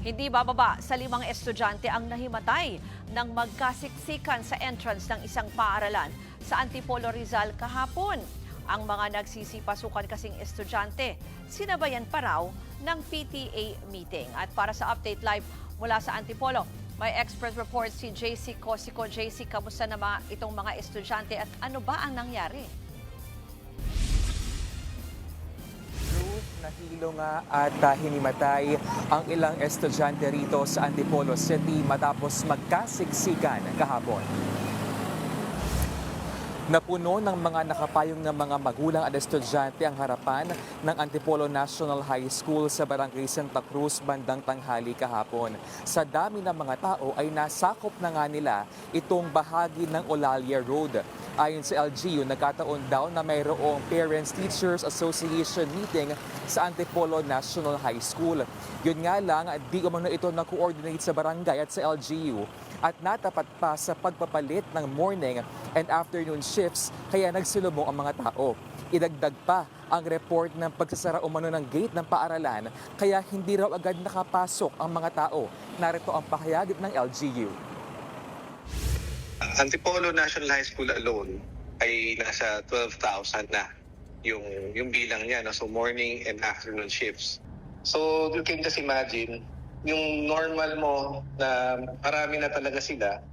Hindi bababa sa 5 estudyante ang nahimatay nang magkasiksikan sa entrance ng isang paaralan sa Antipolo, Rizal kahapon. Ang mga nagsisipasukan kasing estudyante, sinabayan pa raw ng PTA meeting. At para sa update live mula sa Antipolo, may expert report si JC Cosico. JC, kamusta na itong mga estudyante at ano ba ang nangyari? Nahilo nga at hinimatay ang ilang estudyante rito sa Antipolo City matapos magkasiksikan kahapon. Napuno ng mga nakapayong ng mga magulang at estudyante ang harapan ng Antipolo National High School sa Barangay Santa Cruz bandang tanghali kahapon. Sa dami ng mga tao ay nasakop na nga nila itong bahagi ng Olalia Road. Ayon sa LGU, nagkataon daw na mayroong Parents Teachers Association meeting sa Antipolo National High School. Yun nga lang, di umano ito na-coordinate sa barangay at sa LGU at natapat pa sa pagpapalit ng morning and afternoon shifts kaya nagsulubong ang mga tao. Idagdag pa ang report ng pagsasara umano ng gate ng paaralan kaya hindi raw agad nakapasok ang mga tao. Narito ang pahayag ng LGU. Antipolo National High School alone ay nasa 12,000 na yung bilang niya, no? So morning and afternoon shifts. So you can just imagine, yung normal mo na marami na talaga sila,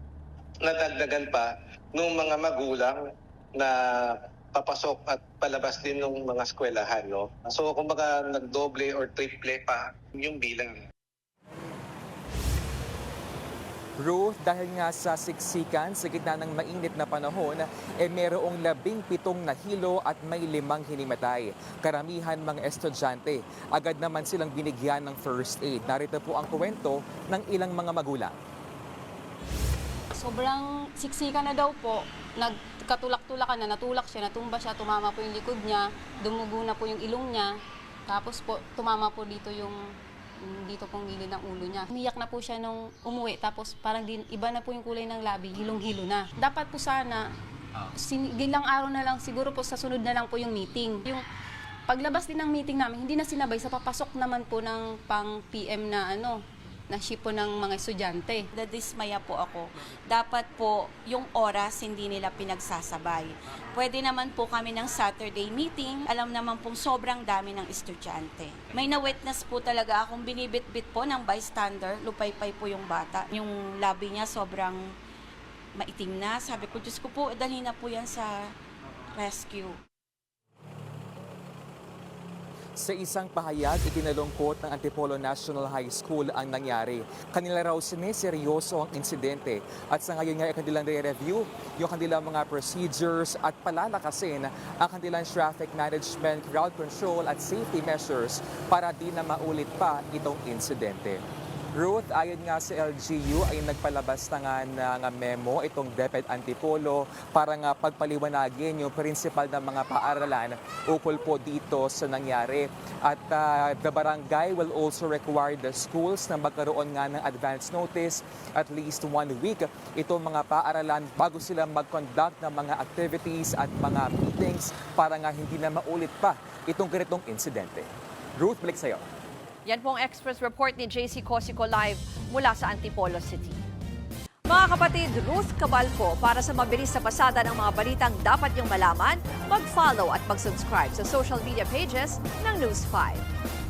nadagdagan pa ng mga magulang na papasok at palabas din ng mga eskwelahan. No? So kumbaga nagdoble or triple pa yung bilang. Ruth, dahil nga sa siksikan sa gitna ng mainit na panahon, mayroong 17 nahilo at may 5 hinimatay. Karamihan mga estudyante. Agad naman silang binigyan ng first aid. Narito po ang kwento ng ilang mga magulang. Sobrang siksikan na daw po. Nagkatulak-tulakan na, natulak siya, natumba siya, tumama po yung likod niya, dumugo na po yung ilong niya. Tapos po, tumama po dito dito pong gilid ng ulo niya. Umiyak na po siya nung umuwi, tapos parang iba na po yung kulay ng labi, hilong-hilo na. Dapat po sana, ilang araw na lang, siguro po sa sunod na lang po yung meeting. Yung paglabas din ng meeting namin, hindi na sinabay sa papasok naman po ng pang PM na na shift po ng mga estudyante. Nadismaya po ako. Dapat po yung oras hindi nila pinagsasabay. Pwede naman po kami ng Saturday meeting. Alam naman pong sobrang dami ng estudyante. May na-witness po talaga akong binibit-bit po ng bystander. Lupay-pay po yung bata. Yung labi niya sobrang maitim na. Sabi ko, Diyos ko po, dalhin na po yan sa rescue. Sa isang pahayag, itinalungkot ng Antipolo National High School ang nangyari. Kanila raw sineseryoso ang insidente at sa ngayon nga ay kanilang re-review yung kanilang mga procedures at palalakasin ang kanilang traffic management, crowd control at safety measures para di na maulit pa itong insidente. Ruth, ayon nga sa LGU ay nagpalabas na nga ng memo itong DepEd Antipolo para nga pagpaliwanagin yung principal ng mga paaralan ukol po dito sa nangyari. At the barangay will also require the schools na magkaroon nga ng advance notice at least 1 week itong mga paaralan bago sila mag-conduct ng mga activities at mga meetings para nga hindi na maulit pa itong ganitong insidente. Ruth, balik sa'yo. Yan po ang express report ni JC Cosico live mula sa Antipolo City. Mga kapatid, Ruth Cabalco, para sa mabilis na pasada ng mga balitang dapat niyong malaman, mag-follow at mag-subscribe sa social media pages ng News 5.